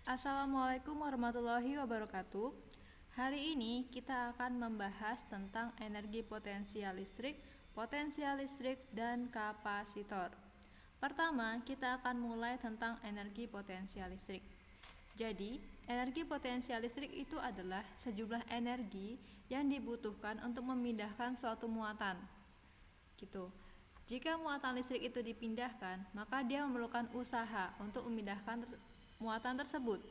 Assalamualaikum warahmatullahi wabarakatuh. Hari ini kita akan membahas tentang energi potensial listrik, dan kapasitor. Pertama, kita akan mulai tentang energi potensial listrik. Jadi, energi potensial listrik itu adalah sejumlah energi yang dibutuhkan untuk memindahkan suatu muatan. Gitu. Jika muatan listrik itu dipindahkan, maka dia memerlukan usaha untuk memindahkan muatan tersebut.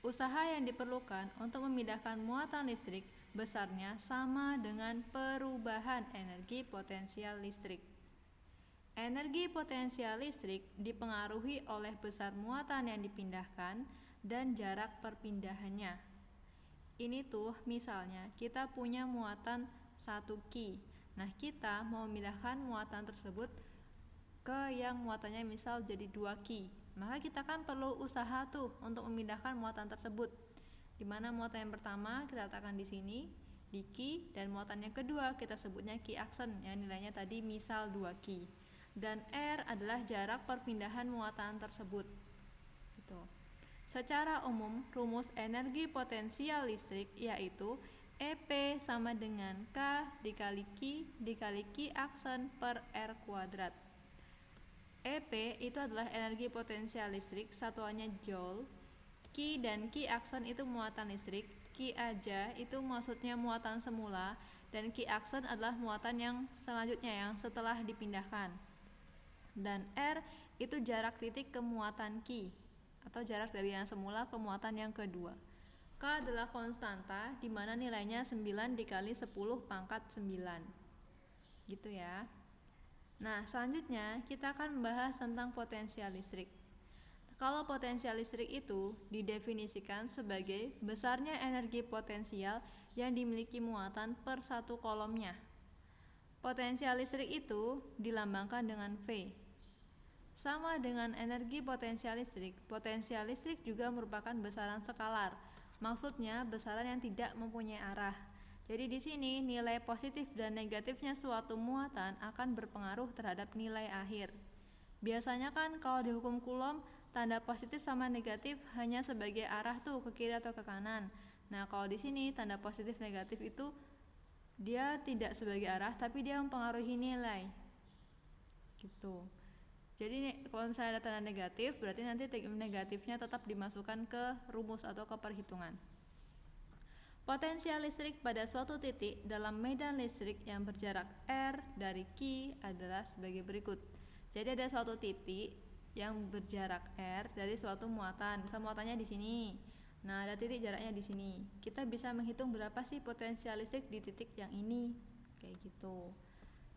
Usaha yang diperlukan untuk memindahkan muatan listrik besarnya sama dengan perubahan energi potensial listrik. Energi potensial listrik dipengaruhi oleh besar muatan yang dipindahkan dan jarak perpindahannya. Ini tuh misalnya kita punya muatan 1 Ki. Nah, kita mau memindahkan muatan tersebut ke yang muatannya misal jadi 2 Ki. Maka kita kan perlu usaha tuh untuk memindahkan muatan tersebut. Di mana muatan yang pertama kita letakkan di sini di Ki, dan muatan yang kedua kita sebutnya Ki aksen yang nilainya tadi misal 2 Ki. Dan R adalah jarak perpindahan muatan tersebut. Gitu. Secara umum, rumus energi potensial listrik yaitu EP sama dengan K dikali Ki aksen per R kuadrat. EP itu adalah energi potensial listrik, satuannya joule. Ki dan Ki aksen itu muatan listrik. Ki aja itu maksudnya muatan semula, dan Ki aksen adalah muatan yang selanjutnya yang setelah dipindahkan. Dan R itu jarak titik ke muatan Ki, atau jarak dari yang semula ke muatan yang kedua. K adalah konstanta, di mana nilainya 9 dikali 10 pangkat 9. Gitu ya. Nah, selanjutnya kita akan membahas tentang potensial listrik. Kalau potensial listrik itu didefinisikan sebagai besarnya energi potensial yang dimiliki muatan per satu kolomnya. Potensial listrik itu dilambangkan dengan V. Sama dengan energi potensial listrik juga merupakan besaran skalar. Maksudnya besaran yang tidak mempunyai arah. Jadi di sini nilai positif dan negatifnya suatu muatan akan berpengaruh terhadap nilai akhir. Biasanya kan kalau di hukum Coulomb, tanda positif sama negatif hanya sebagai arah tuh ke kiri atau ke kanan. Nah, kalau di sini tanda positif negatif itu dia tidak sebagai arah, tapi dia mempengaruhi nilai. Gitu. Jadi kalau misalnya ada tanda negatif, berarti nanti negatifnya tetap dimasukkan ke rumus atau ke perhitungan. Potensial listrik pada suatu titik dalam medan listrik yang berjarak R dari Ki adalah sebagai berikut. Jadi ada suatu titik yang berjarak R dari suatu muatan. Misal muatannya di sini. Nah, ada titik jaraknya di sini. Kita bisa menghitung berapa sih potensial listrik di titik yang ini. Kayak gitu.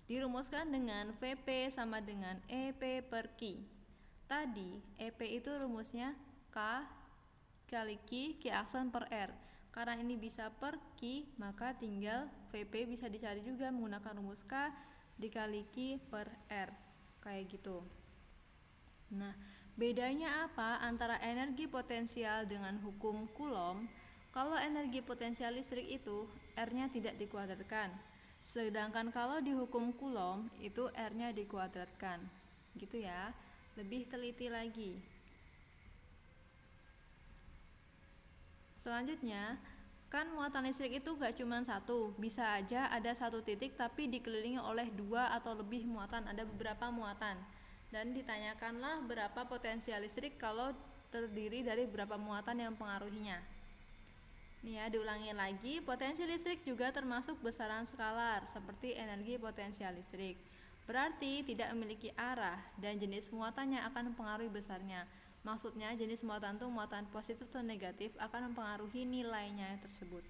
Dirumuskan dengan Vp sama dengan EP per Ki. Tadi EP itu rumusnya K kali Ki aksen per R. Karena ini bisa per Ki, maka tinggal Vp bisa dicari juga menggunakan rumus K dikali Ki per R. Kayak gitu. Nah, bedanya apa antara energi potensial dengan hukum Coulomb? Kalau energi potensial listrik itu R-nya tidak dikuadratkan. Sedangkan kalau di hukum Coulomb itu R-nya dikuadratkan. Gitu ya. Lebih teliti lagi. Selanjutnya, kan muatan listrik itu gak cuma satu, bisa aja ada satu titik tapi dikelilingi oleh 2 atau lebih muatan, ada beberapa muatan. Dan ditanyakanlah berapa potensial listrik kalau terdiri dari berapa muatan yang mempengaruhinya. Nih ya, diulangi lagi, potensi listrik juga termasuk besaran skalar seperti energi potensial listrik. Berarti tidak memiliki arah dan jenis muatannya akan mempengaruhi besarnya. Maksudnya jenis muatan itu muatan positif atau negatif akan mempengaruhi nilainya tersebut.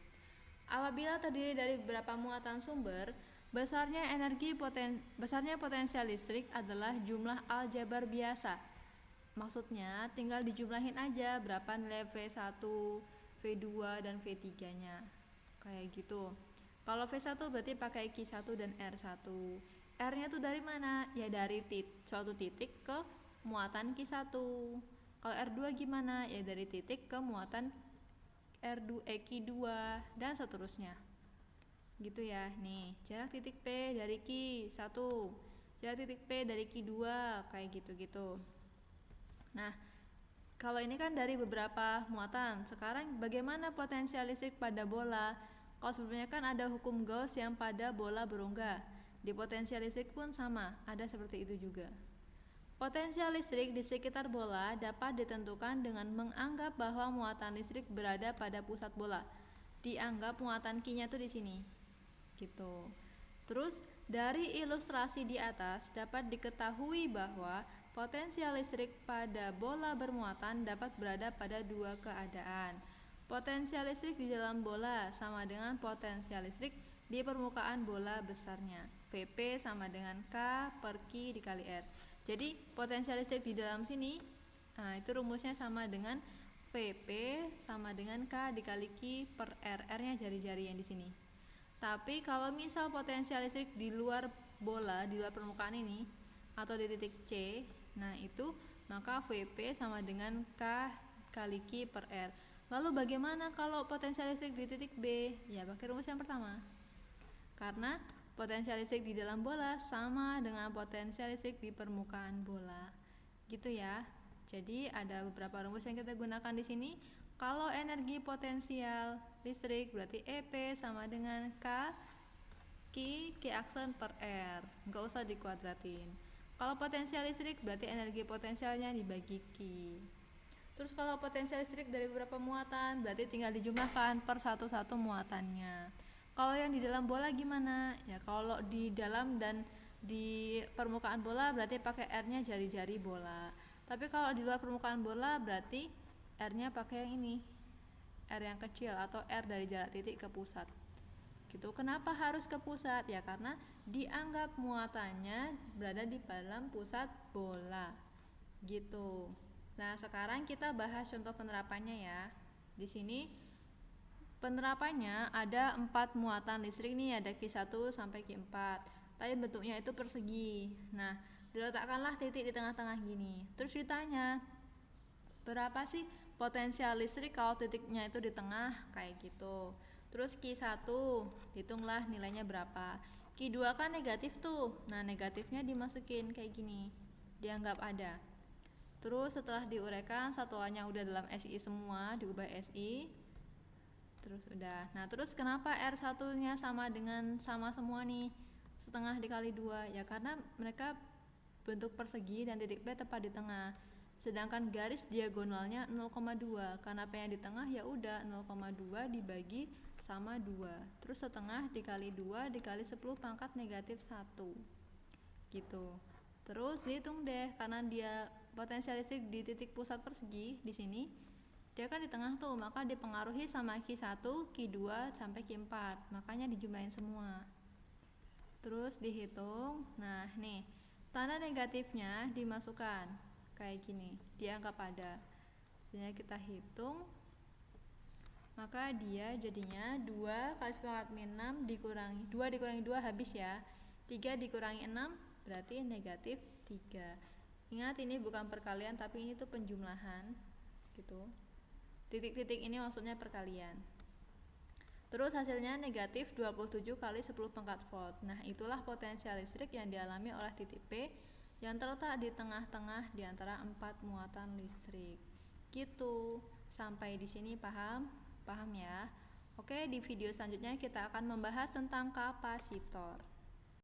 Apabila terdiri dari beberapa muatan sumber, besarnya potensial listrik adalah jumlah aljabar biasa. Maksudnya tinggal dijumlahin aja berapa nilai V1, V2 dan V3-nya. Kayak gitu. Kalau V1 berarti pakai Q1 dan R1. R-nya tuh dari mana? Ya dari suatu titik ke muatan Q1. Kalau R2 gimana? Ya dari titik ke muatan Q2 dan seterusnya. Gitu ya. Nih, jarak titik P dari Q1, jarak titik P dari Q2, kayak gitu-gitu. Nah, Kalau ini kan dari beberapa muatan. Sekarang bagaimana potensial listrik pada bola? Kalau sebelumnya kan ada hukum Gauss yang pada bola berongga. Di potensial listrik pun sama, ada seperti itu juga. Potensial listrik di sekitar bola dapat ditentukan dengan menganggap bahwa muatan listrik berada pada pusat bola. Dianggap muatan Q-nya tuh di sini. Gitu. Terus dari ilustrasi di atas dapat diketahui bahwa potensial listrik pada bola bermuatan dapat berada pada dua keadaan. Potensial listrik di dalam bola sama dengan potensial listrik di permukaan bola besarnya. Vp sama dengan K per Q dikali R. Jadi potensial listrik di dalam sini, nah itu rumusnya sama dengan Vp sama dengan K dikali Q per R. R-nya jari-jari yang di sini. Tapi kalau misal potensial listrik di luar bola, di luar permukaan ini, atau di titik C, nah itu maka Vp sama dengan K kali Q per R. Lalu bagaimana kalau potensial listrik di titik B? Ya pakai rumus yang pertama. Karena potensial listrik di dalam bola sama dengan potensial listrik di permukaan bola. Gitu ya. Jadi ada beberapa rumus yang kita gunakan di sini. Kalau energi potensial listrik berarti EP sama dengan K Q aksen per R. Nggak usah dikuadratin. Kalau potensial listrik berarti energi potensialnya dibagi Q. Terus kalau potensial listrik dari beberapa muatan berarti tinggal dijumlahkan per satu-satu muatannya. Kalau yang di dalam bola gimana? Ya kalau di dalam dan di permukaan bola berarti pakai R-nya jari-jari bola. Tapi kalau di luar permukaan bola berarti R-nya pakai yang ini, R yang kecil atau R dari jarak titik ke pusat. Gitu. Kenapa harus ke pusat? Ya karena dianggap muatannya berada di dalam pusat bola. Gitu. Nah, sekarang kita bahas contoh penerapannya ya. Di sini penerapannya ada 4 muatan listrik nih, ada Q1 sampai Q4. Tapi bentuknya itu persegi. Nah, diletakkanlah titik di tengah-tengah gini. Terus ditanya, berapa sih potensial listrik kalau titiknya itu di tengah kayak gitu. Terus Q1 hitunglah nilainya berapa. Q2 kan negatif tuh. Nah, negatifnya dimasukin kayak gini. Dianggap ada. Terus setelah diuraikan satuannya udah dalam SI semua, diubah SI. Terus udah. Nah, terus kenapa R1-nya sama dengan sama semua nih? Setengah dikali 2. Ya karena mereka bentuk persegi dan titik P tepat di tengah. Sedangkan garis diagonalnya 0,2 karena P-nya di tengah ya udah 0,2 dibagi sama 2. Terus setengah dikali 2 dikali 10 pangkat negatif 1. Gitu. Terus dihitung deh karena dia potensial listrik di titik pusat persegi di sini. Dia kan di tengah tuh, maka dipengaruhi sama Q1, Q2 sampai Q4. Makanya dijumlahin semua. Terus dihitung. Nah, nih, tanda negatifnya dimasukkan. Kayak gini, dianggap ada. Sehingga kita hitung, maka dia jadinya 2 kali 10 pangkat min 6 dikurangi 2 dikurangi 2 habis ya. 3 dikurangi 6 berarti negatif 3. Ingat ini bukan perkalian tapi ini tuh penjumlahan gitu. Titik-titik ini maksudnya perkalian. Terus hasilnya negatif 27 kali 10 pangkat volt. Nah, itulah potensial listrik yang dialami oleh titik P yang terletak di tengah-tengah di antara 4 muatan listrik. Gitu. Sampai di sini paham? Paham ya? Oke, di video selanjutnya kita akan membahas tentang kapasitor.